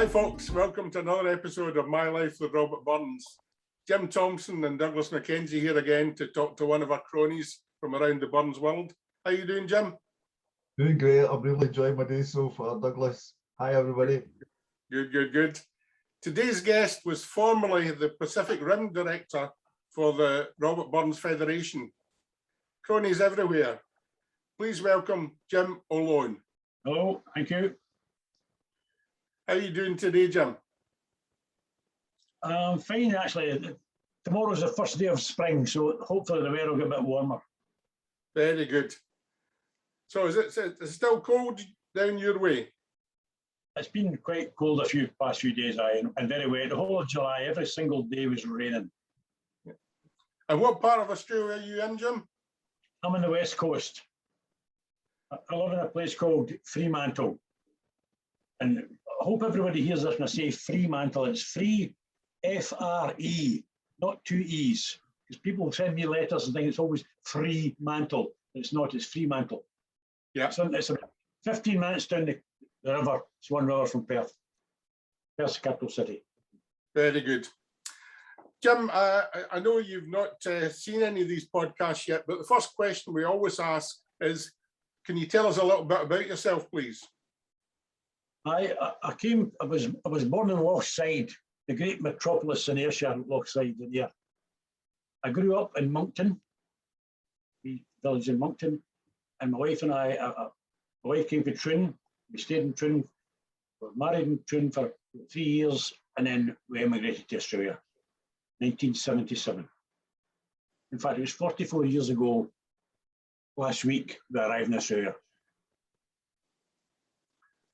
Hi folks, welcome to another episode of My Life with Robert Burns. Jim Thompson and Douglas Mackenzie here again to talk to one of our cronies from around the Burns world. How you doing, Jim? Doing great. I'm really enjoying my day so far, Douglas. Hi, everybody. Good. Today's guest was formerly the Pacific Rim Director for the Robert Burns Federation. Cronies everywhere. Please welcome Jim O'Loan. Hello, thank you. How are you doing today, Jim? I'm fine, actually. Tomorrow's the first day of spring, so hopefully the weather will get a bit warmer. Very good. So is it still cold down your way? It's been quite cold past few days, and very wet. The whole of July, every single day was raining. And what part of Australia are you in, Jim? I'm on the west coast. I live in a place called Fremantle. And I hope everybody hears this when I say Fremantle. It's free, F-R-E, not two E's. Because people send me letters and think it's always Fremantle. It's not, it's Fremantle. Yeah. So it's about 15 minutes down the river. It's one river from Perth. Perth's the capital city. Very good. Jim, I know you've not seen any of these podcasts yet, but the first question we always ask is, can you tell us a little bit about yourself, please? I was born in Lochside, the great metropolis in Ayrshire, Lochside in here. I grew up in Moncton, the village in Moncton, and my wife and I, my wife came to Troon. We stayed in Troon, we were married in Troon for 3 years, and then we emigrated to Australia, 1977. In fact, it was 44 years ago, last week, we arrived in Australia.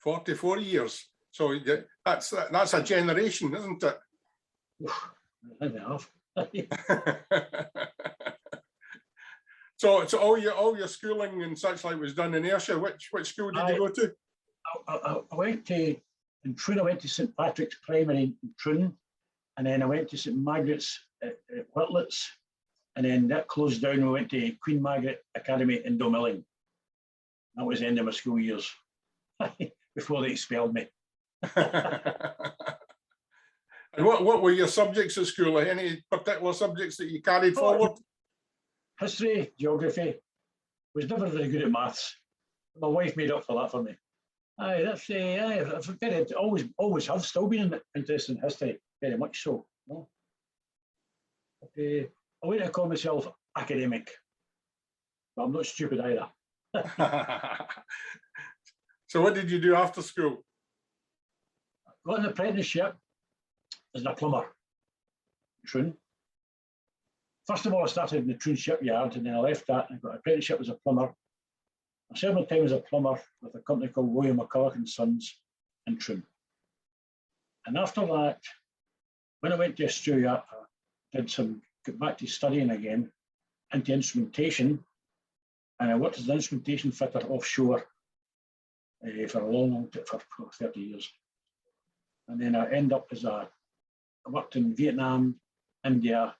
44 years. So that's a generation, isn't it? I have. So all your schooling and such like was done in Ayrshire. Which school did you go to? I went to, in Troon, I went to St Patrick's Primary in Troon, and then I went to St Margaret's at Whitlets, and then that closed down. We went to Queen Margaret Academy in Domilling. That was the end of my school years, before they expelled me. And what were your subjects at school? Any particular subjects that you carried forward? History, geography. Was never very good at maths. My wife made up for that for me. I've always have still been interested in history, very much so. No? But, I wouldn't call myself academic, but I'm not stupid either. So what did you do after school? Got an apprenticeship as a plumber in Troon. First of all, I started in the Troon shipyard, and then I left that and got an apprenticeship as a plumber. I served my time as a plumber with a company called William McCulloch and Sons in Troon. And after that, when I went to Australia, I got back to studying again into instrumentation, and I worked as an instrumentation fitter offshore for a long time, for 30 years. And then I end up I worked in Vietnam, India,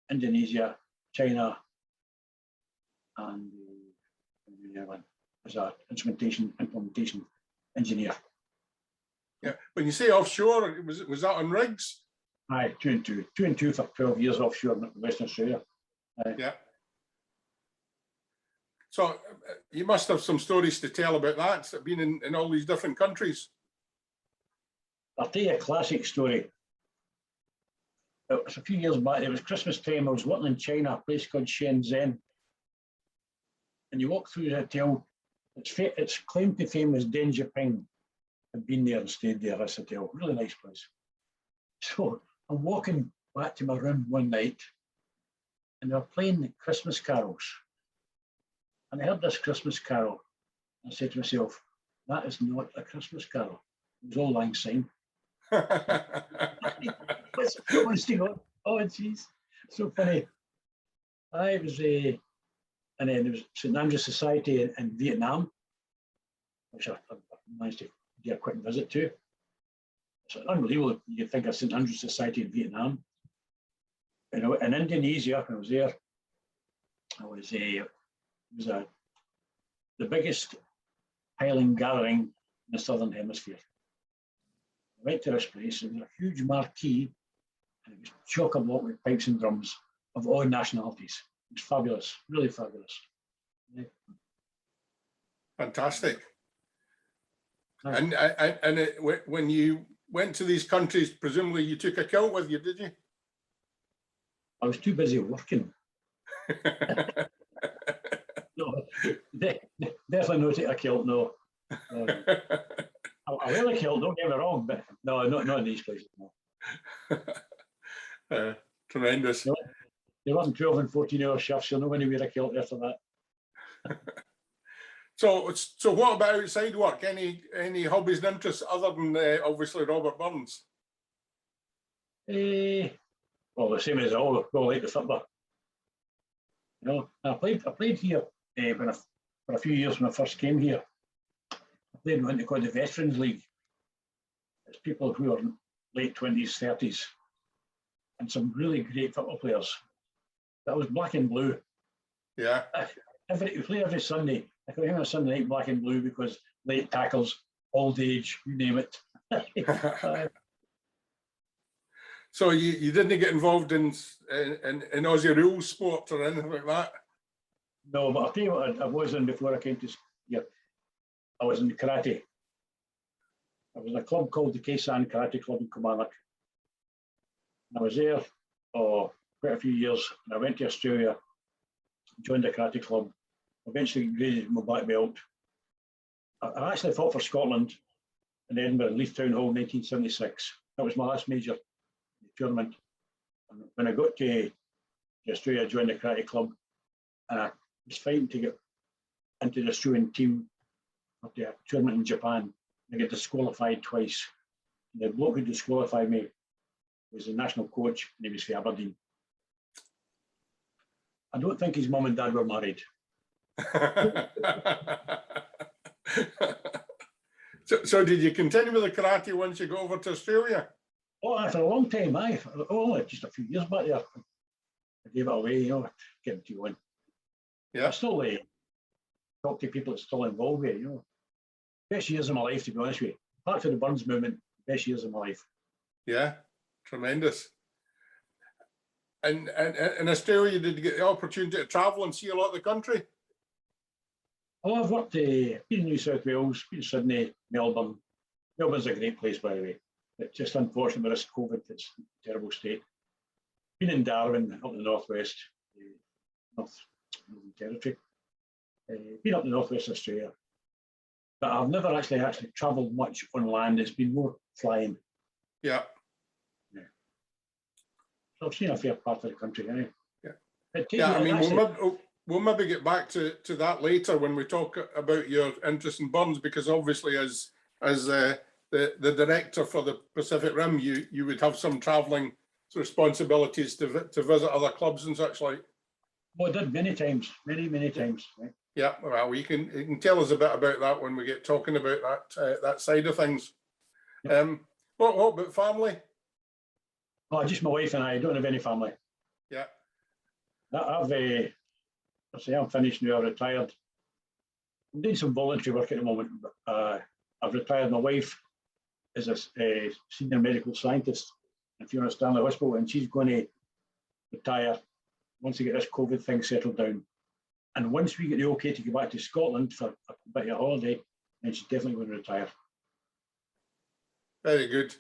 Indonesia, China, and as an instrumentation implementation engineer. Yeah, when you say offshore, was that on rigs? Aye, two and two for 12 years offshore in Western Australia. Yeah. So you must have some stories to tell about that, being in all these different countries. I'll tell you a classic story. It was a few years back, it was Christmas time, I was working in China, a place called Shenzhen. And you walk through the hotel, its claim to fame was Deng Xiaoping had been there and stayed there, this hotel, really nice place. So I'm walking back to my room one night, and they were playing the Christmas carols. And I heard this Christmas carol. I said to myself, that is not a Christmas carol. It was all lang syne. Oh, geez, so funny. I was and then there was St Andrew's Society in Vietnam, which I managed to do a quick visit to. It's unbelievable. You think of St Andrew's Society in Vietnam. You know, in Indonesia, when I was there, it was the biggest piling gathering in the Southern Hemisphere. I went to this place, and there was a huge marquee, and it was chock-a-block with pipes and drums of all nationalities. It was fabulous, really fabulous. Yeah. Fantastic. Nice. And when you went to these countries, presumably you took a kilt with you, did you? I was too busy working. No, definitely not take a kilt, no. I wear a kilt, don't get me wrong, but no, not in these places, no. Tremendous. No, you're working 12 and 14-hour shifts, you're not going to wear a kilt after that. So what about outside work? Any hobbies and interests other than obviously Robert Burns? Well, the same as I all like the football. You know, I played here for a few years when I first came here. I played in what they call the Veterans League. It's people who are late 20s, 30s, and some really great football players. That was black and blue. Yeah. We play every Sunday. I come here on a Sunday night, black and blue, because late tackles, old age, you name it. So you didn't get involved in Aussie rules sport or anything like that? No, but I'll tell you what I was in before I came to here. I was in karate. I was in a club called the Keisan Karate Club in Kilmarnock. I was there for quite a few years, and I went to Australia, joined the karate club, eventually graded my black belt. I actually fought for Scotland in Edinburgh, Leith Town Hall, 1976. That was my last major tournament. And when I got to Australia, I joined the karate club, and I was fighting to get into the Australian team of the tournament in Japan. I got disqualified twice. The bloke who disqualified me was the national coach, and he was from Aberdeen. I don't think his mum and dad were married. So did you continue with the karate once you got over to Australia? Oh, after a long time, only just a few years back there. I gave it away, you know, get it to one. Yeah. I still talk to people that's still involved with it, you know. Best years of my life, to be honest with you. Apart from the Burns movement, best years of my life. Yeah, tremendous. And in Australia, did you get the opportunity to travel and see a lot of the country? Oh, I've worked, been in New South Wales, been in Sydney, Melbourne. Melbourne's a great place, by the way. It's just unfortunate with this COVID, it's in a terrible state. Been in Darwin, up in the northwest, Northern Territory. Been up in northwest Australia. But I've never actually travelled much on land. It's been more flying. Yeah. Yeah. So I've seen a fair part of the country, anyway. Yeah. Yeah, I mean, we'll maybe get back to that later when we talk about your interest in Burns, because obviously as the director for the Pacific Rim, you would have some travelling responsibilities to visit other clubs and such like. Well, I did many times, many times. Right? Yeah, well, you can tell us a bit about that when we get talking about that side of things. Yep. What about family? Oh, just my wife and I don't have any family. Yeah. I'm finished now, I've retired. I'm doing some voluntary work at the moment, but I've retired. My wife is a senior medical scientist at Fiona Stanley Hospital, and she's going to retire once we get this COVID thing settled down. And once we get the okay to go back to Scotland for a bit of a holiday, then she's definitely going to retire. Very good.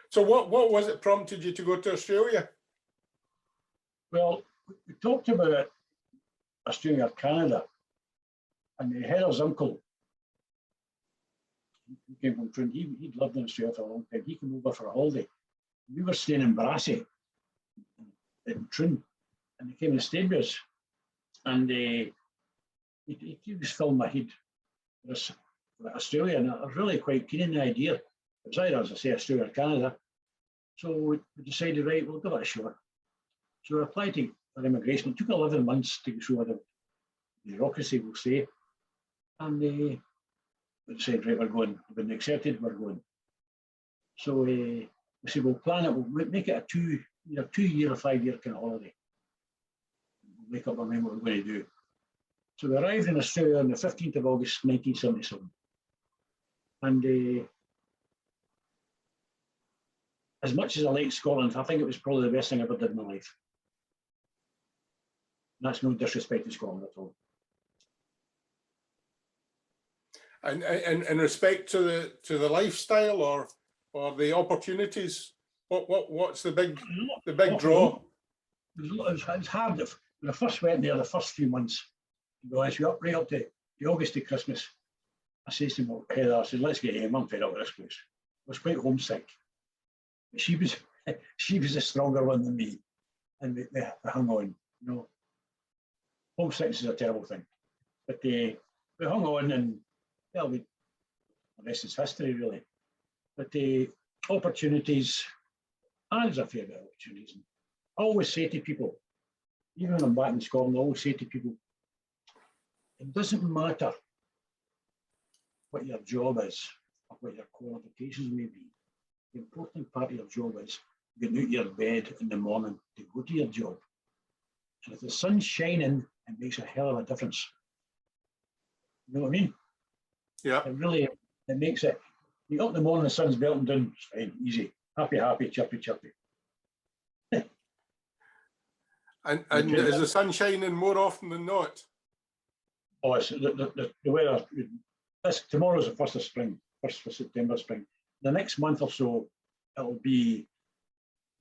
So what was it prompted you to go to Australia? Well, we talked about Australia or Canada, and Heather's uncle, he came from Troon, he'd lived in Australia for a long time. He came over for a holiday. We were staying in Brassy, in Troon, and he came and stayed with us. And he was filming my head for Australia, and I was really quite keen on the idea. It was either, as I say, Australia or Canada. So we decided, right, we'll give it a shot. So we applied for immigration. It took 11 months to go through the bureaucracy, we'll say. And we said, right, we're going. We've been accepted, we're going. So we said, we'll plan it, we'll make it a 2-year or 5-year kind of holiday. We'll make up our mind what we're going to do. So we arrived in Australia on the 15th of August, 1977. And as much as I like Scotland, I think it was probably the best thing I ever did in my life. And that's no disrespect to Scotland at all. And in respect to the lifestyle or the opportunities, what's the big draw? It was hard. When I first went there, the first few months, to be honest, right up to the August to Christmas, I said to my Heather, I said, let's get home, I'm fed up with this place. I was quite homesick. But she was a stronger one than me. And we hung on, you know. Homesickness is a terrible thing. But we hung on and, well, the rest is history, really. But the opportunities, and there's a fair bit of opportunities. I always say to people, even when I'm back in Scotland, I always say to people, it doesn't matter what your job is or what your qualifications may be. The important part of your job is getting out of your bed in the morning to go to your job. And if the sun's shining, it makes a hell of a difference. You know what I mean? Yeah. It makes it. You get up in the morning, the sun's belting down, it's fine, easy. Happy, chirpy, chirpy. And is the sun shining more often than not? Oh, it's the weather. Tomorrow's the 1st of spring, 1st of September, spring. The next month or so, it'll be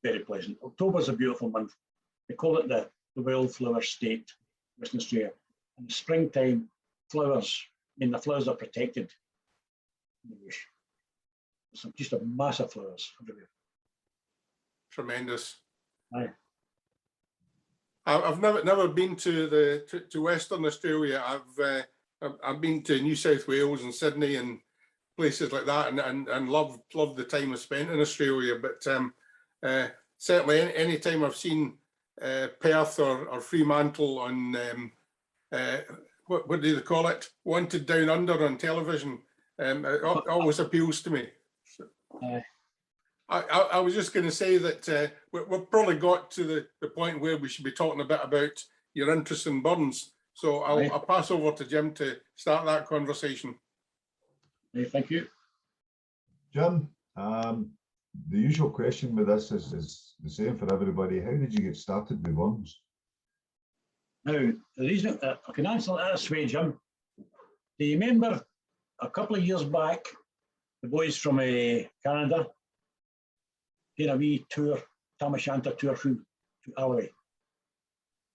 very pleasant. October's a beautiful month. They call it the wildflower state, Western Australia. In the springtime, flowers, the flowers are protected in the bush. There's just a mass of flowers everywhere. Tremendous. Aye. I've never been to Western Australia. I've been to New South Wales and Sydney and places like that, and loved the time I spent in Australia. But certainly, any time I've seen Perth or Fremantle on what do they call it? Wanted Down Under on television. It always appeals to me. I was just going to say that we've probably got to the point where we should be talking a bit about your interest in burns. So I'll pass over to Jim to start that conversation. Thank you. Jim, the usual question with this is the same for everybody. How did you get started with burns? Now, the reason I can answer that this way, Jim. Do you remember a couple of years back, the boys from Canada did a wee tour, Tamashanta tour through Alloway?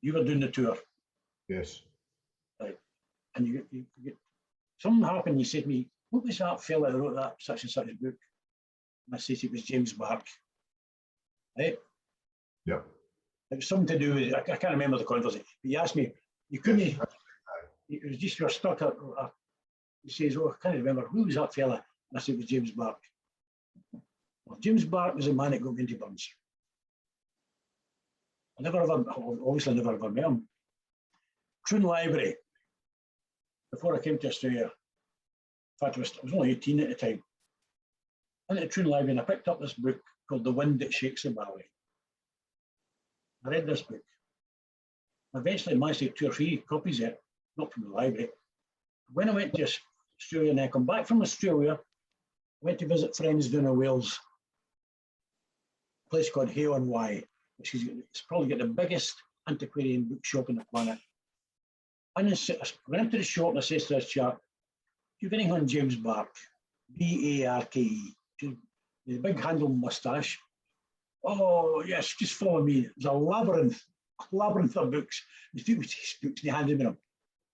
You were doing the tour. Yes. Right. And you get something happened. You said to me, what was that fella that wrote that such and such book? And I said it was James Bark. Right? Yeah. It was something to do with, I can't remember the conversation, but you asked me, you couldn't, Yes. it was just, you were stuck at, he says, oh, I can't remember, who was that fella? And I said it was James Bark. Well, James Bark was a man that got me into burns. Obviously never ever met him. Troon Library, before I came to Australia, in fact, I was only 18 at the time. I went to Troon Library and I picked up this book called The Wind That Shakes the Valley. I read this book. I eventually managed to get 2 or 3 copies of it, not from the library. When I went to Australia and I come back from Australia, I went to visit friends down in Wales, a place called Hale and Wye, which is it's probably got the biggest antiquarian bookshop on the planet. And I went into the shop and I said to this chap, "You're getting on James Bark, B-A-R-K-E, the big handle moustache. Oh, yes, just follow me." There's a labyrinth of books. He took these books and he handed me them.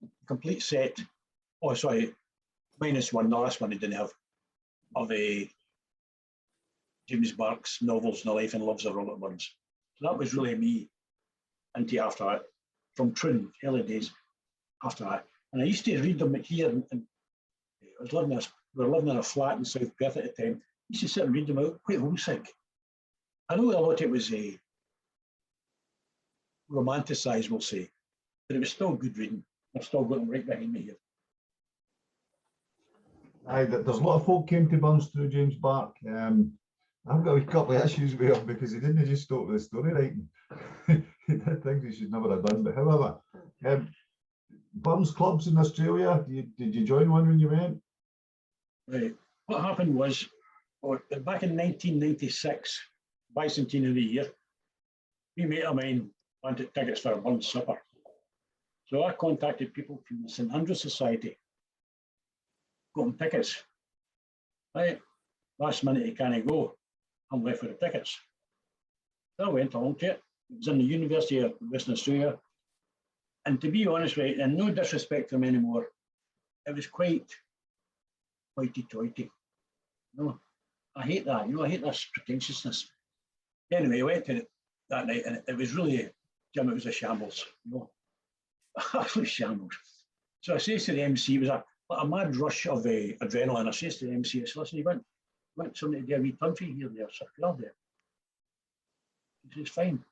A complete set. Oh, sorry, -1, the last one he didn't have, of James Bark's novels and the life and loves of Robert Burns. So that was really me into after that, from Troon, early days after that. And I used to read them here, and we were living in a flat in South Perth at the time. I used to sit and read them out, quite homesick. I know a lot of it was romanticised, we'll say, but it was still good reading. I've still got them right behind me here. Aye, there's a lot of folk came to Burns through James Bark. I've got a couple of issues with him because he didn't just stop with the story writing. He did things he should never have done. But however, Burns clubs in Australia, did you join one when you went? Right. What happened was, back in 1996, bicentennial of the year, a mate of mine wanted tickets for a Burns supper. So I contacted people from the St Andrews Society, got them tickets. Right, last minute he can't go, I'm left with the tickets. So I went along to it. It was in the University of Western Australia. And to be honest with you, and no disrespect to him anymore, it was quite hoity-toity. No, I hate that, I hate this pretentiousness. Anyway, I went to it that night and it was really, Jim, it was a shambles, absolute shambles. So I says to the MC, it was a mad rush of adrenaline. I says to the MC, I said, listen, you want somebody to do a wee turn for you here and there, circular there. He says, fine.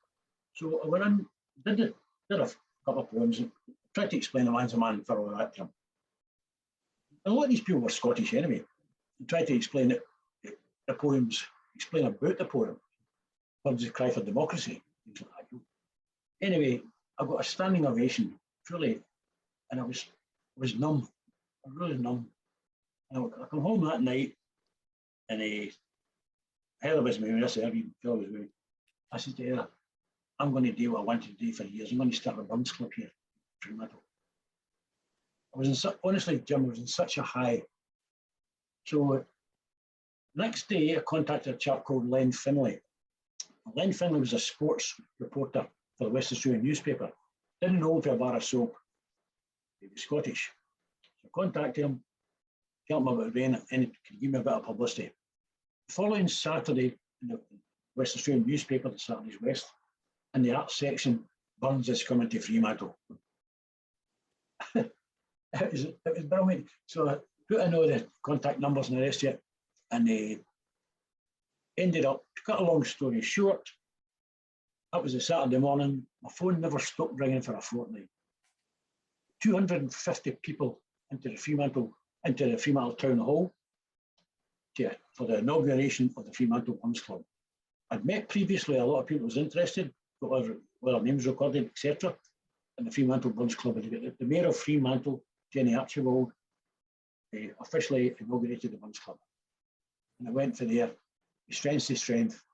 So I went in, did a couple of poems and tried to explain the man's a man for all that to him. And a lot of these people were Scottish anyway. I tried to explain the poems, explain about the poem. Burns' cry for democracy. Things like that. Anyway, I got a standing ovation, truly, and I was numb. I was really numb. And I come home that night, and Heather was with me. I said, "Have you Phil was with me?" I said to her, "I'm going to do what I wanted to do for years. I'm going to start a Burns club here, Fremantle." I was in honestly, Jim, I was in such a high. So next day, I contacted a chap called Len Finlay. Len Finlay was a sports reporter for the West Australian newspaper. Didn't know for a bar of soap. He was Scottish. So I contacted him, told him about rain, and he could give me a bit of publicity. The following Saturday, in the West Australian newspaper, the Saturday's West, in the arts section, Burns is coming to Fremantle. It was brilliant. So I put in all the contact numbers and the rest of it, and they ended up, to cut a long story short, that was a Saturday morning. My phone never stopped ringing for a fortnight. 250 people into the Fremantle Town Hall for the inauguration of the Fremantle Burns Club. I'd met previously a lot of people who was interested, got their names recorded, etc. in the Fremantle Burns Club. The Mayor of Fremantle, Jenny Archibald, officially inaugurated the Burns Club. And I went for there, strength to strength.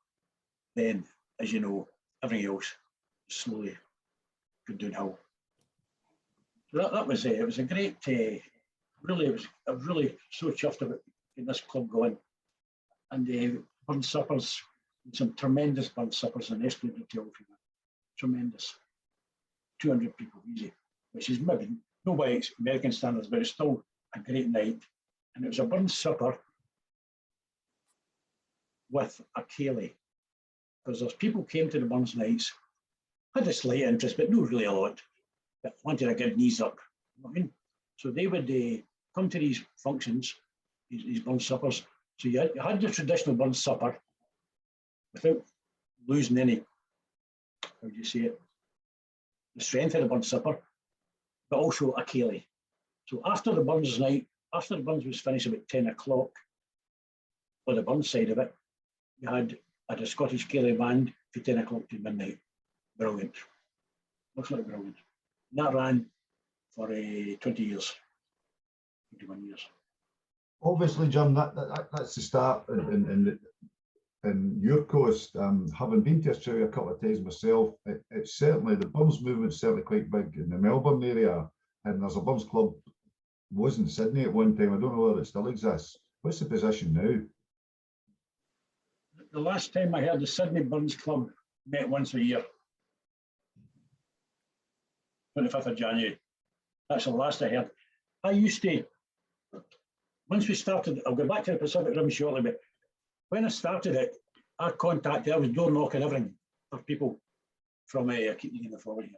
Then, as you know, everything else slowly going downhill. So that was it. It was a great, I was really so chuffed about getting this club going. And Burns suppers, some tremendous Burns suppers in Espley Hotel. Tremendous. 200 people, easy, which is maybe nobody American standards, but it's still a great night. And it was a Burns supper with a ceilidh, because those people came to the Burns nights, had a slight interest, but not really a lot, but wanted a good knees up. You know what I mean? So they would come to these functions, these Burns suppers. So you had the traditional Burns supper without losing any, how do you say it, the strength of the Burns supper, but also a ceilidh. So after the Burns night, after the Burns was finished about 10 o'clock, on the Burns side of it, you had a Scottish ceilidh band for 10 o'clock to midnight. Brilliant. Absolutely brilliant. And that ran for 20 years, 21 years. Obviously, Jim, that's the start in your coast. Having been to Australia a couple of times myself, it's certainly, the Burns movement's certainly quite big in the Melbourne area, and there's a Burns club, was in Sydney at one time. I don't know whether it still exists. What's the position now? The last time I heard, the Sydney Burns Club met once a year. 25th of January. That's the last I heard. I used to, once we started, I'll go back to the Pacific Rim shortly, but when I started it, I was door knocking everything for people from, I keep reading the forward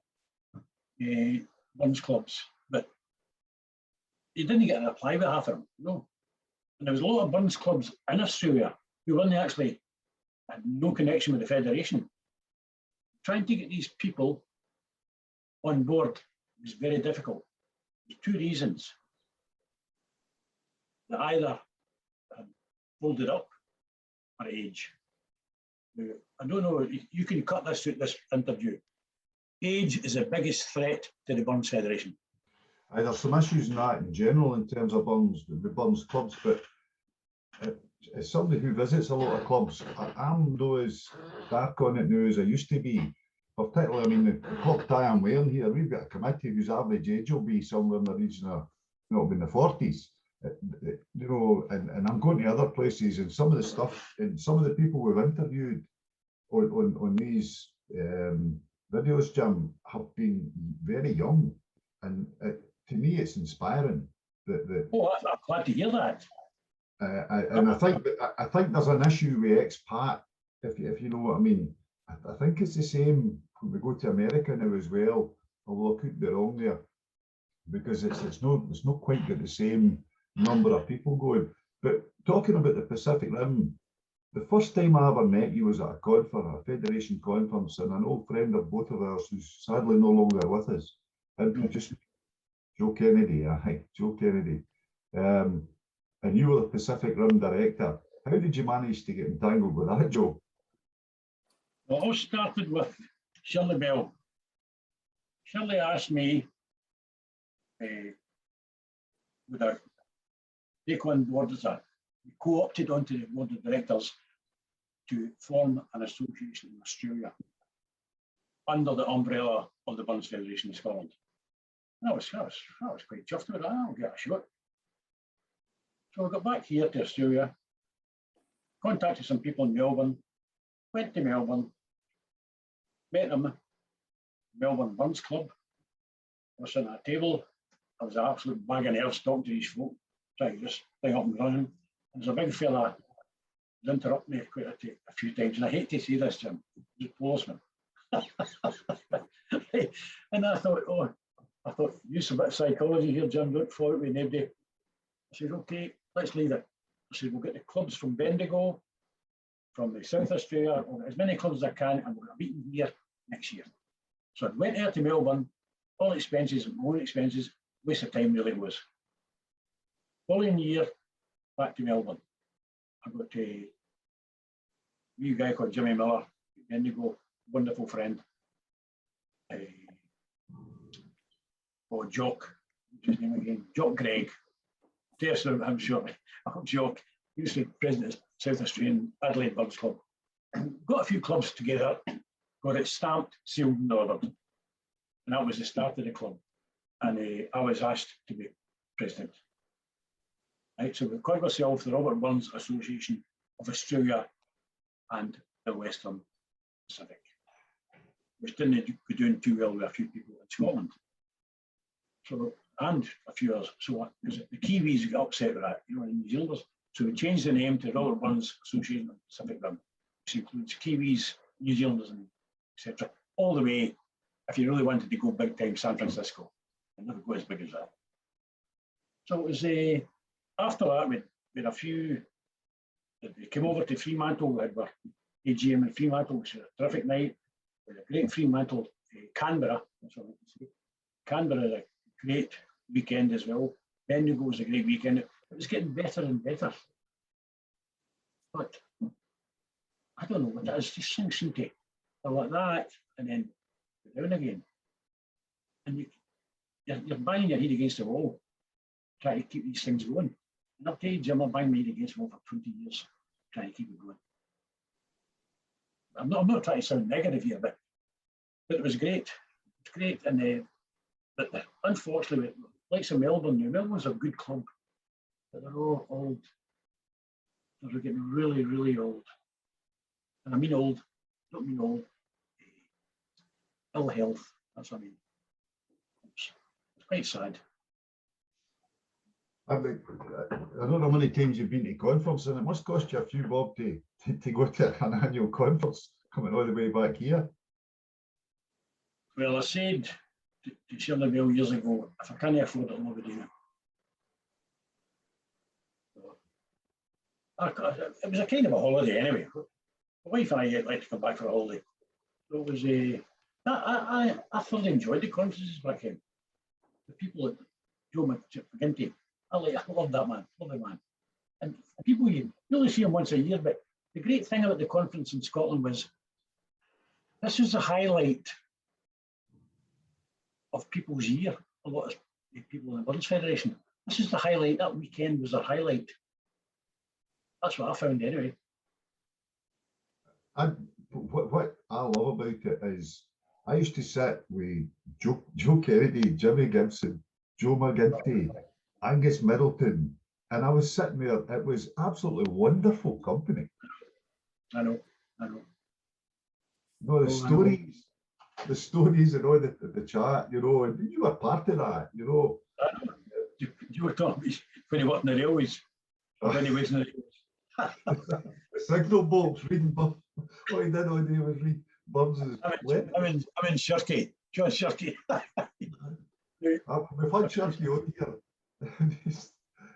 here, Burns clubs, but you didn't get a reply with half of them, no. And there was a lot of Burns clubs in Australia who weren't actually, had no connection with the Federation. Trying to get these people on board was very difficult. There's two reasons. They either had folded up or age. I don't know, you can cut this interview. Age is the biggest threat to the Burns Federation. There's some issues in that in general in terms of Burns, the Burns clubs, but as somebody who visits a lot of clubs, I'm not as dark on it now as I used to be. Particularly, I mean, the club tie I'm wearing here, we've got a committee whose average age will be somewhere in the region of, in the 40s. You know, and I'm going to other places, and some of the stuff, and some of the people we've interviewed on these videos, Jim, have been very young, and to me, it's inspiring. Oh, I'm glad to hear that. And I think there's an issue with expat, if you know what I mean. I think it's the same when we go to America now as well, although I could be wrong there, because it's not quite got the same number of people going. But talking about the Pacific Rim, the first time I ever met you was at a Federation conference, and an old friend of both of ours who's sadly no longer with us, and just Joe Kennedy, Joe Kennedy. And you were the Pacific Rim director. How did you manage to get entangled with that, Joe? Well, it all started with Shirley Bell. Shirley asked me would I take on board as a co-opted onto the board of directors to form an association in Australia under the umbrella of the Burns Federation of Scotland. And I was quite chuffed with that. I'll get a shot. So I got back here to Australia, contacted some people in Melbourne, went to Melbourne, met them, Melbourne Burns Club. I was sitting at a table. I was an absolute bag of nerves talking to these folk, trying to just bring up and running. There's a big fella who's interrupted me quite a few times, and I hate to say this, Jim, he's a policeman. And I thought, use a bit of psychology here, Jim, don't fall out with nobody. I said, okay, let's leave it. I said, we'll get the clubs from Bendigo, from the South Australia, as many clubs as I can, and we'll have a meeting here next year. So I went out to Melbourne, all expenses, my own expenses, waste of time really was. Following year, back to Melbourne. I got a wee guy called Jimmy Miller, Bendigo, wonderful friend. Jock, what's his name again? Jock Gregg. Yes, I'm sure. Jock. He was the president of South Australian Adelaide Burns Club. Got a few clubs together, got it stamped, sealed, and ordered. And that was the start of the club. And I was asked to be president. Right, so we called ourselves the Robert Burns Association of Australia and the Western Pacific, which didn't go doing too well with a few people in Scotland. So, and a few others. So, because the Kiwis got upset with that, and New Zealanders. So we changed the name to Robert Burns Association of the Pacific Rim, which includes Kiwis, New Zealanders, and etc. All the way, if you really wanted to go big time, San Francisco. It never go as big as that. So it was after that, we had a few that came over to Fremantle. We had our AGM in Fremantle, which was a terrific night. We had a great Fremantle, Canberra. Canberra had a great weekend as well. Bendigo was a great weekend. It was getting better and better. But I don't know what that is. Just things seem to go like that and then go down again. And you're banging your head against the wall, trying to keep these things going. And I'll tell you, Jim, I'm banging my head against the wall for 20 years, trying to keep it going. I'm not trying to sound negative here, but it was great. It's great. And but unfortunately, like Melbourne, Melbourne's a good club, but they're all old. They're getting really, really old. And I mean old, don't mean old. Ill health, that's what I mean. It's quite sad. I don't know how many times you've been to conference, and it must cost you a few bob to go to an annual conference coming all the way back here. Well, I said to Shirley Bell years ago, if I can't afford it, I'll never do it. It was a kind of a holiday anyway. My wife and I like to come back for a holiday. So it was I thoroughly enjoyed the conferences back then. The people that Joe McGinty, I love that man, lovely man. And people, you only see him once a year, but the great thing about the conference in Scotland was this was the highlight of people's year. A lot of people in the Burns Federation. This is the highlight. That weekend was a highlight. That's what I found anyway. What I love about it is I used to sit with Joe Kennedy, Jimmy Gibson, Joe McGinty, Angus Middleton, and I was sitting there. It was absolutely wonderful company. I know. No, the stories and all the chat, you know, and you were part of that, you know. You were talking about when he worked in the railways. When he was in the railways. The signal box reading All he did all day was read Burns' letter. I'm in Shirky, John Shirky. We've had Shirky on here.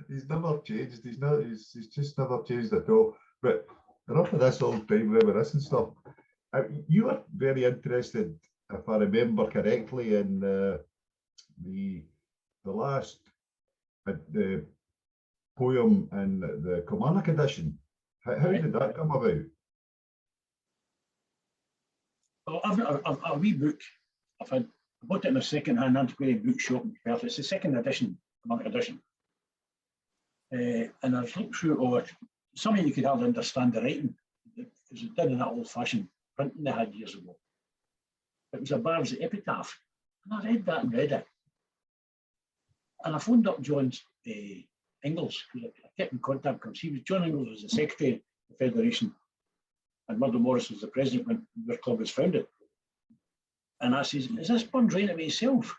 he's never changed. He's just never changed at all. But enough of this all time reminiscing stuff. You were very interested, if I remember correctly, in the last the poem in the Kilmarnock edition. How did that come about? Well, I've got a wee book. I bought it in a second-hand antiquarian bookshop in Perth. It's the second edition, Kilmarnock edition. And I've looked through all it. Some of you could hardly understand the writing because it did in that old-fashioned printing they had years ago. It was a bard's epitaph, and I read that and read it. And I phoned up John's Ingalls, because I kept in contact with him. John Ingalls was the secretary of the Federation, and Murdo Morris was the president when their club was founded. And I says, "Is this Burns writing it himself?"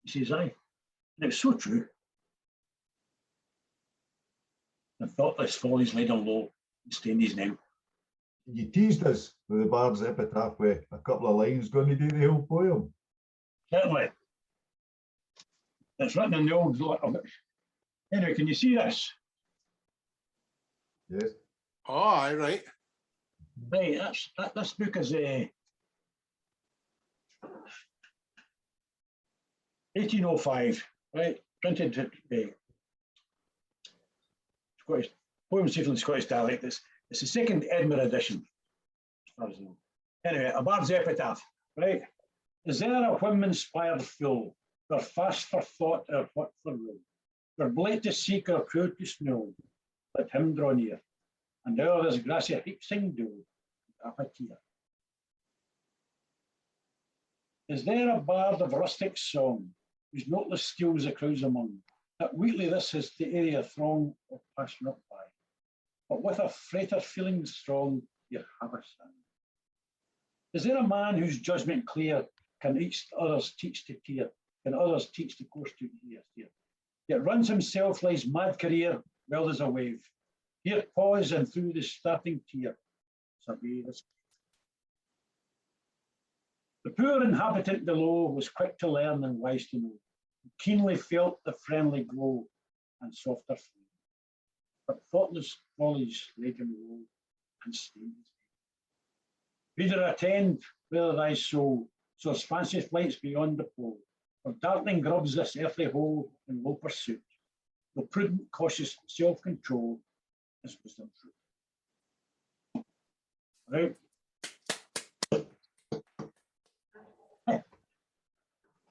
He says, "Aye." And it was so true. And thoughtless follies laid on low and stained his name. You teased us with the bard's epitaph with a couple of lines. Going to do the whole poem? Certainly. It's written in the old. Anyway, can you see this? Yes. Oh, aye, right. Right, this book is 1805, right? Printed Scottish poems in the Scottish dialect. It's the second Edinburgh edition. Anyway, a bard's epitaph, right? Is there a whim inspired fool, or fast for thought or what for rule, or blade to seek or proud to snow, let him draw near, and o'er this grassy heap sing do, up a tear. Is there a bard of rustic song, whose noteless skills the crowds among, that weekly this his the area throng or pass not by, but with a freighter feeling strong, you have a sound? Is there a man whose judgment clear can each others teach to tear, can others teach the course to steer? Yet runs himself life's mad career, well as a wave. Here pause and through the starting tear, survey this. The poor inhabitant below was quick to learn and wise to know, keenly felt the friendly glow and softer flame. But thoughtless follies laid him low and stained his name. Reader, attend whether thy soul soars fancy flights beyond the pole, or darkling grubs this earthly hole in low pursuit, though prudent, cautious self-control is wisdom true. Right.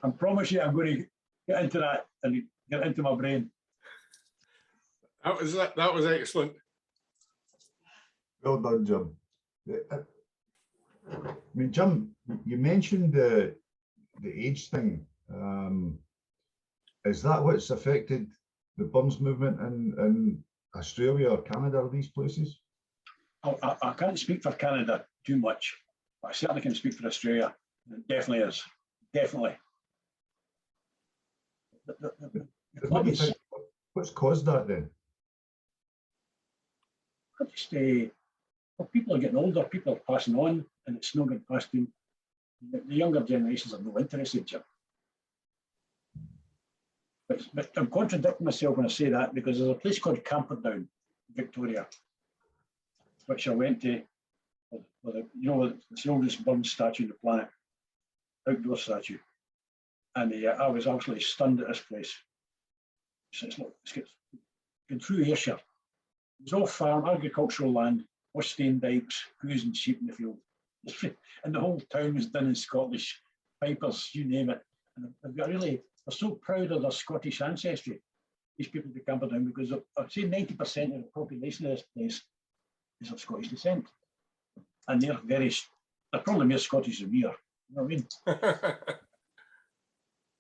I promise you I'm going to get into that and get into my brain. That was excellent. Well done, Jim. I mean, Jim, you mentioned the age thing. Is that what's affected the Burns movement in Australia or Canada or these places? I can't speak for Canada too much, but I certainly can speak for Australia. It definitely is. Definitely. What's caused that then? I just well, people are getting older, people are passing on, and it's not getting passed in. The younger generations are no interested, Jim. But I'm contradicting myself when I say that, because there's a place called Camperdown, Victoria, which I went to. It's the oldest Burns statue on the planet, outdoor statue, and I was absolutely stunned at this place. It's going through Ayrshire. It's all farm, agricultural land, Western dikes, coos and sheep in the field. And the whole town was done in Scottish pipers, you name it. And they're so proud of their Scottish ancestry. these people to Camperdown because I'd say 90% of the population of this place is of Scottish descent. And they're probably more Scottish than we are. You know what I mean?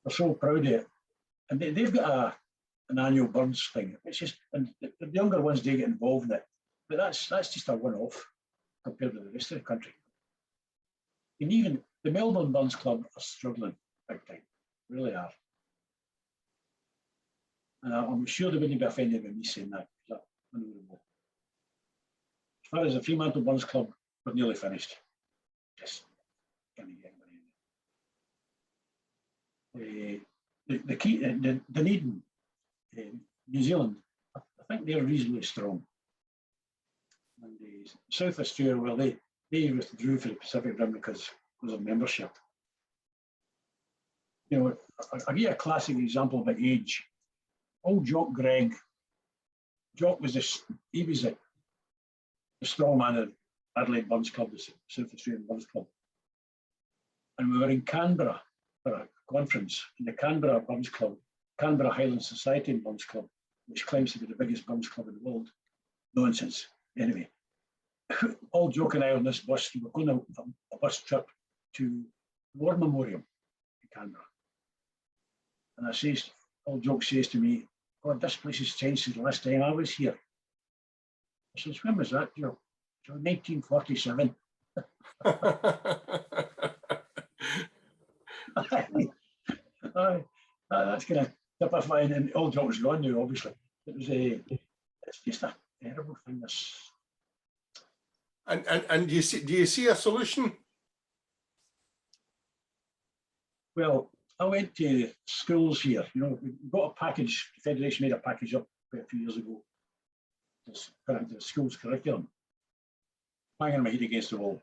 They're so proud of it. And they've got an annual Burns thing. It's just, and the younger ones, they get involved in it. But that's just a one-off compared to the rest of the country. And even the Melbourne Burns Club are struggling big time. Really are. And I'm sure they wouldn't be offended with me saying that. As far as the Fremantle Burns Club, we're nearly finished. Just can't get anybody in. The key, Dunedin, New Zealand, I think they're reasonably strong. And South Australia, well, they withdrew for the Pacific Rim because of membership. You know, I'll give you a classic example of age. Old Jock Gregg. Jock was the strong man of Adelaide Burns Club, the South Australian Burns Club. And we were in Canberra for a conference in the Canberra Burns Club, Canberra Highland Society and Burns Club, which claims to be the biggest Burns Club in the world. Nonsense. Anyway, all joke and I on this bus, we were going on a bus trip to the War Memorial in Canberra. And all joke says to me, God, this place has changed since the last time I was here. I says, when was that, Joe? 1947. That's kind of typifying, and all jokes gone now, obviously. It's just a terrible thing. This. And do you see a solution? Well, I went to schools here. You know, we got a package. The Federation made a package up quite a few years ago. Just put into the school's curriculum. Banging my head against the wall.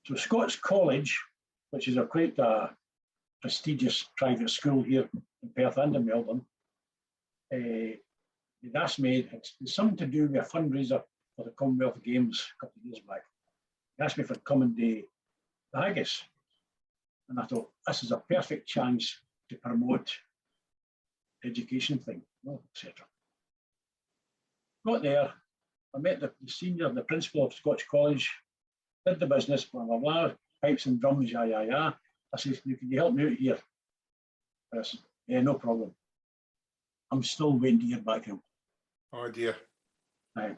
So Scots College, which is quite a prestigious private school here in Perth and in Melbourne, they'd asked me, it's something to do with a fundraiser for the Commonwealth Games a couple of years back. They asked me for coming to the Haggis. And I thought, this is a perfect chance to promote the education thing, etc. Got there, I met the principal of Scotch College, did the business, blah, blah, blah, pipes and drums, yeah. I said, can you help me out here? I said, yeah, no problem. I'm still waiting to hear back from him. Oh dear. Right.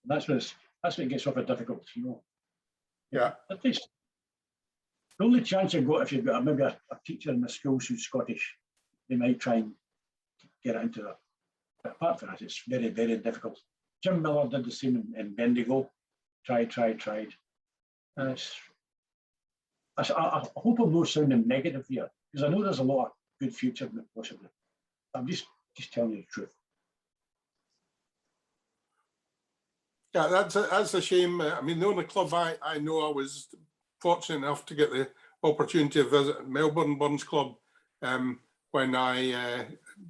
That's what gets off a difficult, you know. Yeah. At least the only chance you've got if you've got maybe a teacher in the school who's Scottish, they might try and get it into that. But apart from that, it's very, very difficult. Jim Miller did the same in Bendigo. Tried. And I hope I'm not sounding negative here, because I know there's a lot of good future in it, possibly. I'm just telling you the truth. Yeah, that's a shame. I mean, the only club I know, I was fortunate enough to get the opportunity to visit Melbourne Burns Club when I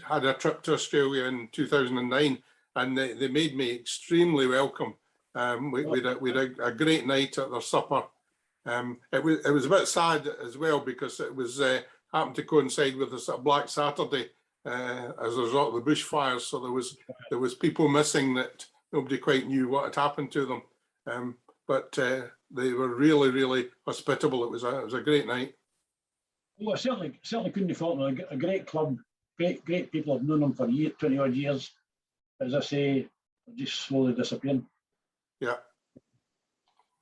had a trip to Australia in 2009, and they made me extremely welcome. We had a great night at their supper. It was a bit sad as well because it was happened to coincide with a sort of Black Saturday as a result of the bushfires. So there was people missing that nobody quite knew what had happened to them. But they were really, really hospitable. It was a great night. Well, I certainly couldn't have thought them. A great club, great people. I've known them for 20 odd years. As I say, they're just slowly disappearing. Yeah.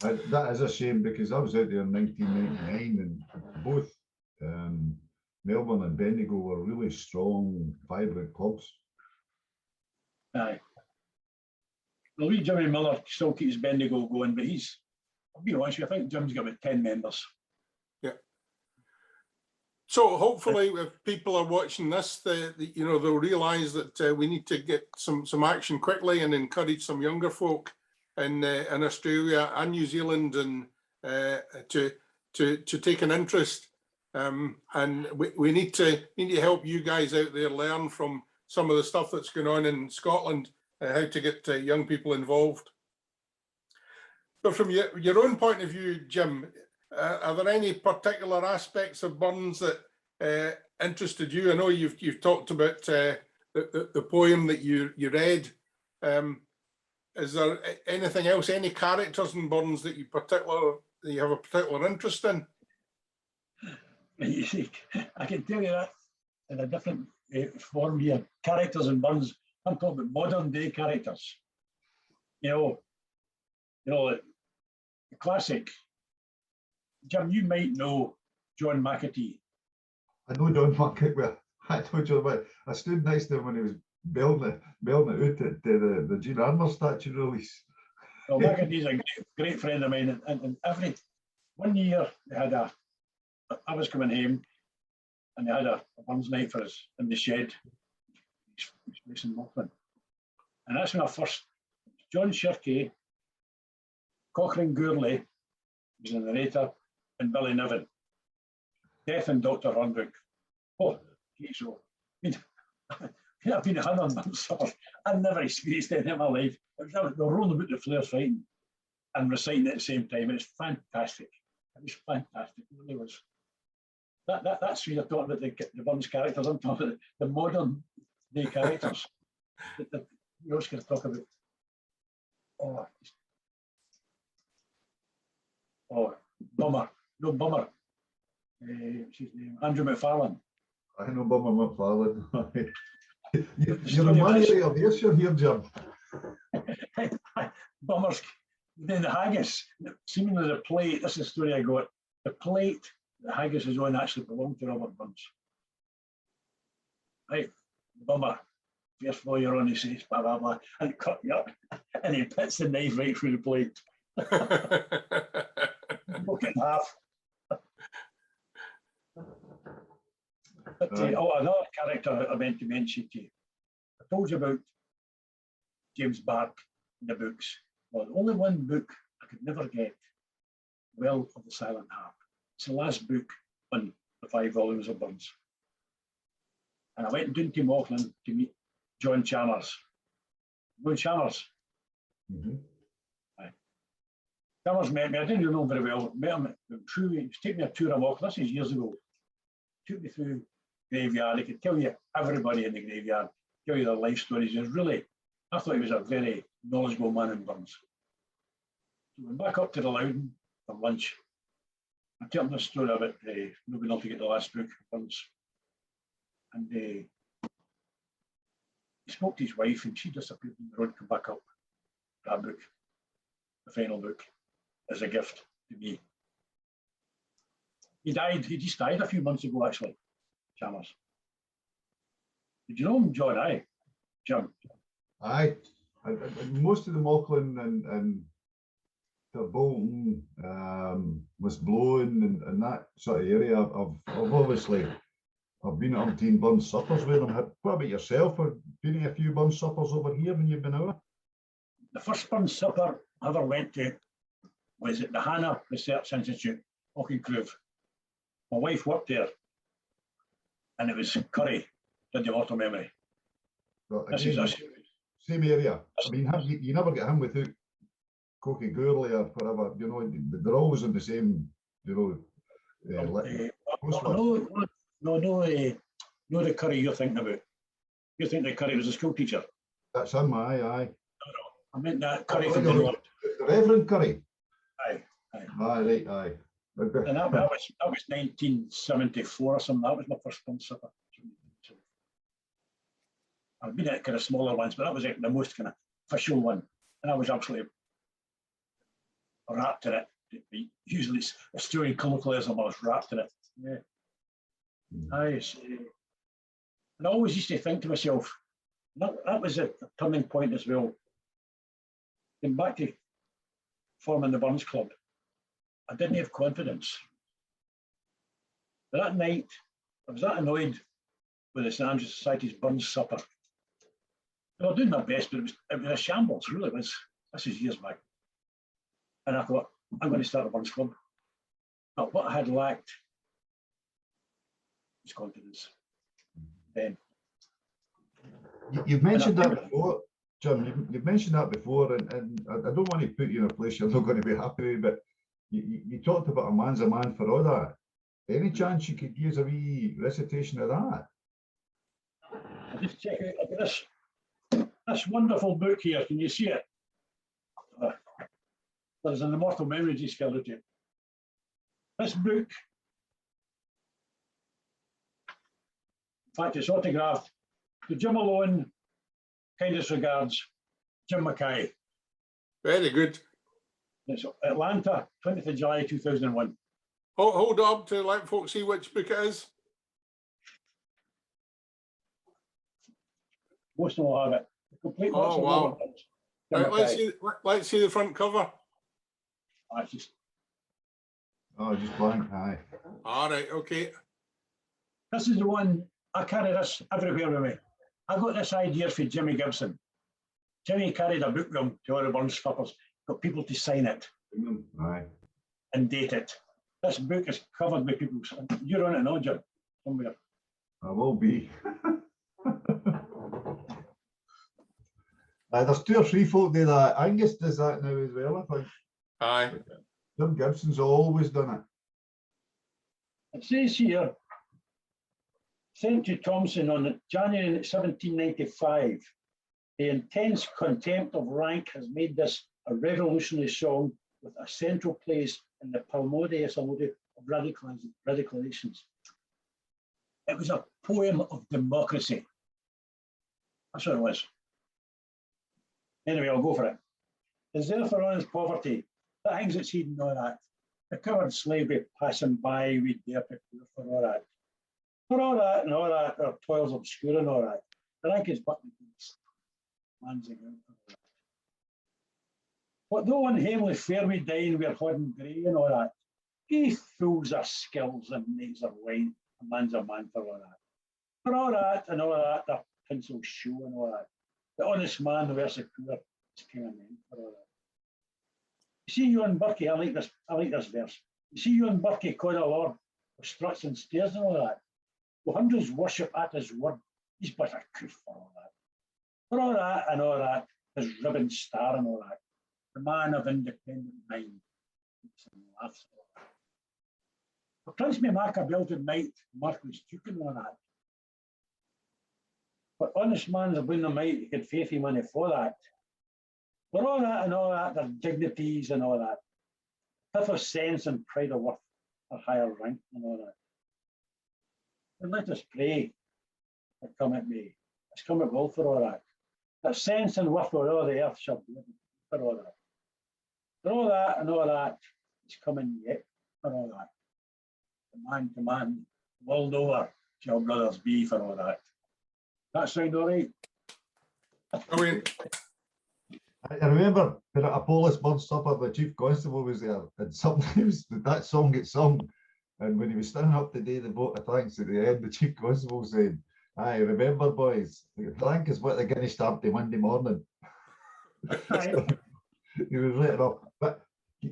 That is a shame because I was out there in 1999 and both Melbourne and Bendigo were really strong, vibrant clubs. Aye. Well, we Jimmy Miller still keeps Bendigo going, but I'll be honest with you, I think Jim's got about 10 members. Yeah. So hopefully if people are watching this, they'll realise that we need to get some action quickly and encourage some younger folk in Australia and New Zealand and to take an interest. And we need to help you guys out there learn from some of the stuff that's going on in Scotland, how to get young people involved. But from your own point of view, Jim, are there any particular aspects of Burns that interested you? I know you've talked about the poem that you read. Is there anything else, any characters in Burns that you have a particular interest in? You see, I can tell you that in a different form here. Characters in Burns, I'm talking about modern day characters. You know, the classic. Jim, you might know John McAtee. I know John McAtee. I know John McAtee. I stood next to him when he was belting it out at the Gene Armour statue release. Well, McAtee's a great friend of mine, and every 1 year they had I was coming home, and they had a Burns night for us in the shed. He's in Auckland. And that's when I first, John Shirkey, Cochrane Gourlay, was the narrator, and Billy Niven. Death and Dr. Hornbook. Oh, geez, so. I've been a hundred on Burns suppers. I've never experienced anything in my life. They were rolling about the flares fighting and reciting at the same time. It's fantastic. It was fantastic. It really was. That's when you're talking about the Burns characters. I'm talking about the modern day characters. We also going to talk about. Bummer. No, Bummer. What's his name? Andrew McFarlane. I know Bummer McFarlane. You're the man of the issue here, Jim. Bummer's. Then the haggis. Seemingly the plate. This is the story I got. The plate the haggis is on actually belonged to Robert Burns. Right, Bummer. First of all, you're on, he says, blah, blah, blah, and cut you up. And he puts the knife right through the plate. Broke it in half. But another character I meant to mention to you. I told you about James Bark in the books. Well, only one book I could never get, Well of the Silent Harp. It's the last book on the 5 volumes of Burns. And I went down to Auckland to meet John Chalmers. John Chalmers. Mm-hmm. Chalmers met me. I didn't know him very well. Met him through. He was taking me a tour of Auckland. This is years ago. Took me through the graveyard. He could tell you everybody in the graveyard, tell you their life stories. He was really, I thought he was a very knowledgeable man in Burns. So we went back up to the Loudon for lunch. I told him the story about not being able to get the last book of Burns. And he spoke to his wife, and she disappeared on the road, come back up. That book, the final book, as a gift to me. He just died a few months ago, actually, Chalmers. Did you know him, John? Aye, Jim. Aye. Most of them Auckland and Bolton, West Blown and that sort of area. I've obviously I've been at umpteen Burns suppers with them. What about yourself? Have you been to a few Burns suppers over here when you've been out? The first Burns supper I ever went to was at the Hannah Research Institute, Auchengrove. My wife worked there, and it was curry, did the auto memory. Well, This again, is us. same area. I mean, you never get him without Cokie Gourlay or whatever. You know, they're always in the same. You know, no, the curry you're thinking about. You think the curry was a school teacher? that's him. Aye. No, I meant that curry Oh, from the England. Reverend Curry. Aye. Right. Aye. And that was 1974 or something. That was my first Burns supper. I've been at kind of smaller ones, but that was the most kind of official one. And I was absolutely wrapped in it. Usually it's a story colloquialism, I was wrapped in it. Yeah. And I always used to think to myself, that was a turning point as well. Going back to forming the Burns Club, I didn't have confidence. But that night, I was that annoyed with the St Andrews Society's Burns supper. They were doing their best, but it was a shambles, really. It was. This is years back. And I thought, I'm going to start a Burns Club. But what I had lacked was confidence. Then. You've mentioned that before, Jim. You've mentioned that before, and I don't want to put you in a place you're not going to be happy with, but you talked about a man's a man for all that. Any chance you could use a wee recitation of that? I'll just check out this wonderful book here. Can you see it? There's an immortal memories he's filled it. This book, in fact, it's autographed to Jim Malone, kindest regards, Jim Mackay. Very good. It's Atlanta, 20th of July, 2001. Hold up to let folks see which book it is. Most of them will have it. The complete Oh, works of wow. Robert Burns, Jim Right, Mackay. let's see the front cover. That's just, Oh, just blank, aye. All right, okay. this is the one, I carry this everywhere with me. I got this idea for Jimmy Gibson. Jimmy carried a book with him to all the Burns scuppers, got people to sign it Aye. and date it. This book is covered with people. You're on it now, Jim, somewhere. I will be. There's 2 or 3 folk do that. Angus does that now as well, I think. Aye. Jim Gibson's always done it. It says here, sent to Thompson on January 1795, the intense contempt of rank has made this a revolutionary song with a central place in the Palmodius of radicalizations. It was a poem of democracy. That's what it was. Anyway, I'll go for it. Is there for honest poverty that hangs its head and all that? The covered slavery passing by, we dare to pour for all that. For all that and all that, our toils obscure and all that. The rank is but the beast. Man's again for all that. But though unhamely fair we dine, we're hodding grey and all that. He fools our skills and makes our wine. A man's a man for all that. For all that and all that, the tinsel show and all that. The honest man versus the poor is king of men for all that. You see you and Burkie, I like this verse. You see you and Burkie call the Lord with struts and stairs and all that. Well, hundreds worship at his word. He's but a coof for all that. For all that and all that, his ribbon star and all that. The man of independent mind. And laughs at all that. But Prince Mac belted might, Marquis Duke and all that. But honest man's a win the might, he had faith in money for that. For all that and all that, their dignities and all that. Fifth of sense and pride of worth, a higher rank and all that. And let us pray that come at me. It's come at will for all that. That sense and worth of all the earth shall be for all that. For all that and all that, it's coming yet for all that. The man to man, world over, shall brothers be for all that. That sound all right? Brilliant. I remember when at a Polish Burns supper, the chief constable was there, and sometimes that song gets sung. And when he was standing up to do the vote of thanks at the end, the chief constable said, "Aye, remember, boys, the thank is what they're going to start the Monday morning." He was letting up. But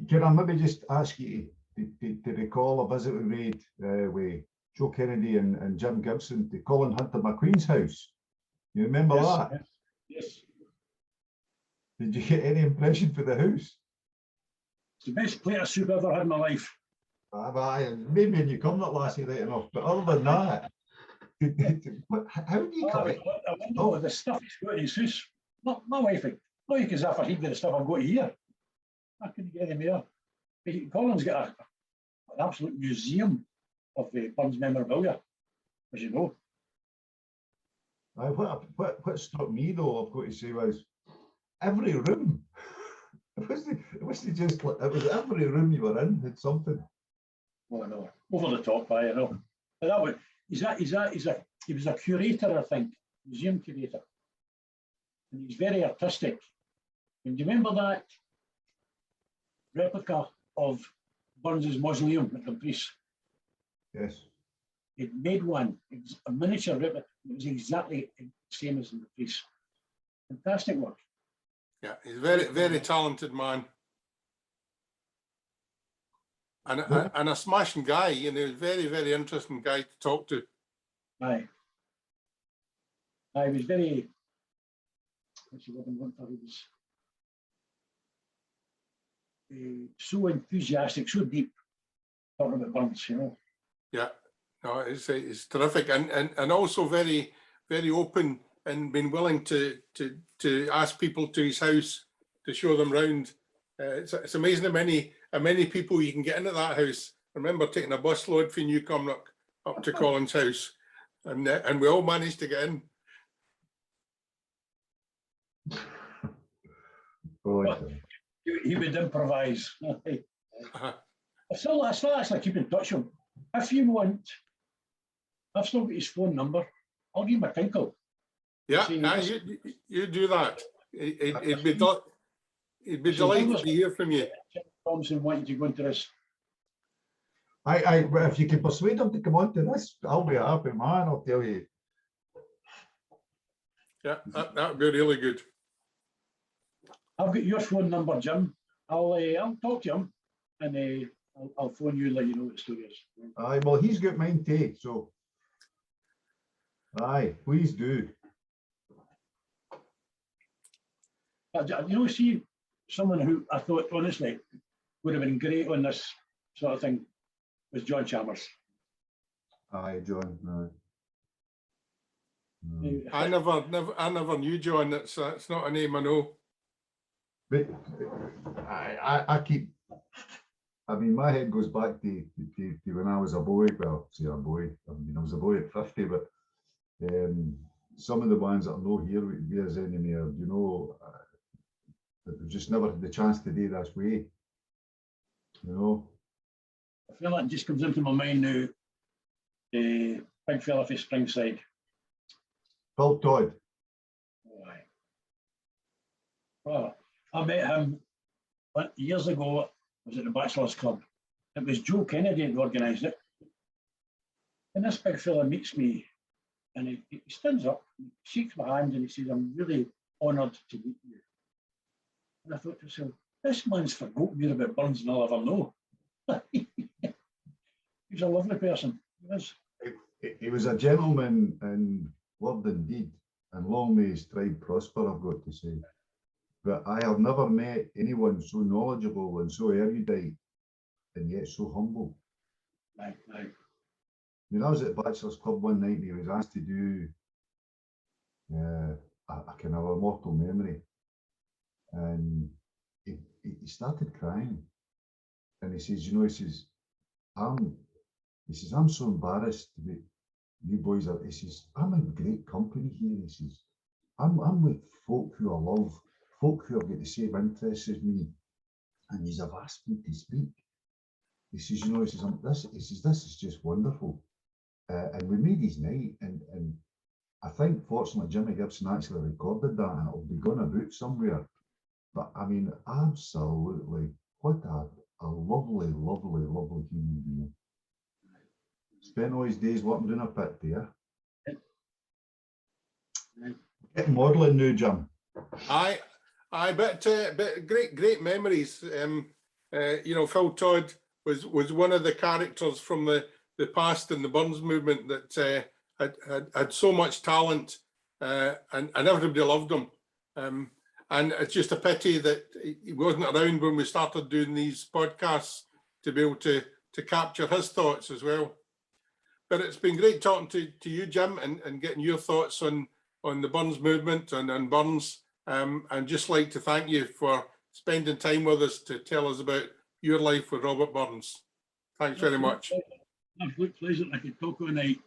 can I maybe just ask you to recall a visit we made with Joe Kennedy and Jim Gibson to Colin Hunter McQueen's house? You remember that? Yes. Did you get any impression for the house? It's the best plate of soup I ever had in my life. Aye, maybe when you come that last night enough, but other than that, how do you come? I wonder the stuff he's got in his house. My wife, no, because if I he'd the stuff I've got here, I couldn't get any more. Colin's got an absolute museum of Burns memorabilia, as you know. Aye, what struck me though, I've got to say, was every room. It wasn't just like, it was every room you were in had something. Well, I know, over the top, I know. But that was, he was a curator, I think, museum curator. And he's very artistic. And do you remember that replica of Burns's mausoleum at Dumfries? Yes. It made one. It was a miniature replica. It was exactly the same as Dumfries. Fantastic work. Yeah, he's a very, very talented man. And a smashing guy, you know, very, very interesting guy to talk to. Aye. I was very, what's the word I'm looking for? He was so enthusiastic, so deep, talking about Burns, you know. Yeah, no, it's terrific, and also very, very open, and been willing to ask people to his house to show them round. It's amazing how many people you can get into that house. I remember taking a bus load from Newcomnock up to Colin's house, and we all managed to get in. He would improvise. Uh-huh. I still actually keep in touch with him. If you want, I've still got his phone number. I'll give him a tinkle. Yeah, See, you do that. He'd be delighted to hear from you. Thompson wanting to go into this. If you can persuade him to come on to this, I'll be a happy man, I'll tell you. Yeah, that'd be really good. I've got your phone number, Jim. I'll talk to him, and I'll phone you and let you know what the story is. Aye, well, he's got mine too, so. Aye, please do. See, someone who I thought, honestly, would have been great on this sort of thing was John Chalmers. Aye, John. Aye. I never knew John. That's not a name I know. But I keep, I mean, my head goes back to when I was a boy. Well, say a boy. I mean, I was a boy at 50, but some of the ones that I know here would be as enemy, you know, that we've just never had the chance to do this way. You know. I feel like it just comes into my mind now. The big fella from Springside. Phil Todd. Well, I met him years ago. I was at the Bachelor's Club. It was Joe Kennedy who organised it. And this big fella meets me and he stands up, he shakes my hand and he says, "I'm really honoured to meet you." And I thought to myself, this man's forgotten me about Burns and I'll ever know. He's a lovely person. He is. He was a gentleman in word and deed, and long may his tribe prosper, I've got to say. But I have never met anyone so knowledgeable and so erudite and yet so humble. Right. I mean, I was at the Bachelor's Club one night and he was asked to do a kind of immortal memory. And he started crying. And he says, you know, he says, I'm so embarrassed to be, you boys are, he says, I'm in great company here. He says, I'm with folk who I love, folk who have got the same interests as me. And he's have asked me to speak. He says, you know, he says, this is just wonderful. And we made his night. And I think, fortunately, Jimmy Gibson actually recorded that and it'll be going about somewhere. But I mean, absolutely, what a lovely, lovely, lovely human being. Spent all his days working down a pit there. Get modelling now, Jim. I bet great memories. You know, Phil Todd was one of the characters from the past in the Burns movement that had so much talent, and everybody loved him. And it's just a pity that he wasn't around when we started doing these podcasts to be able to capture his thoughts as well. But it's been great talking to you, Jim, and getting your thoughts on the Burns movement and Burns. And just like to thank you for spending time with us to tell us about your life with Robert Burns. Thanks very much. Absolute pleasure. I could talk all night.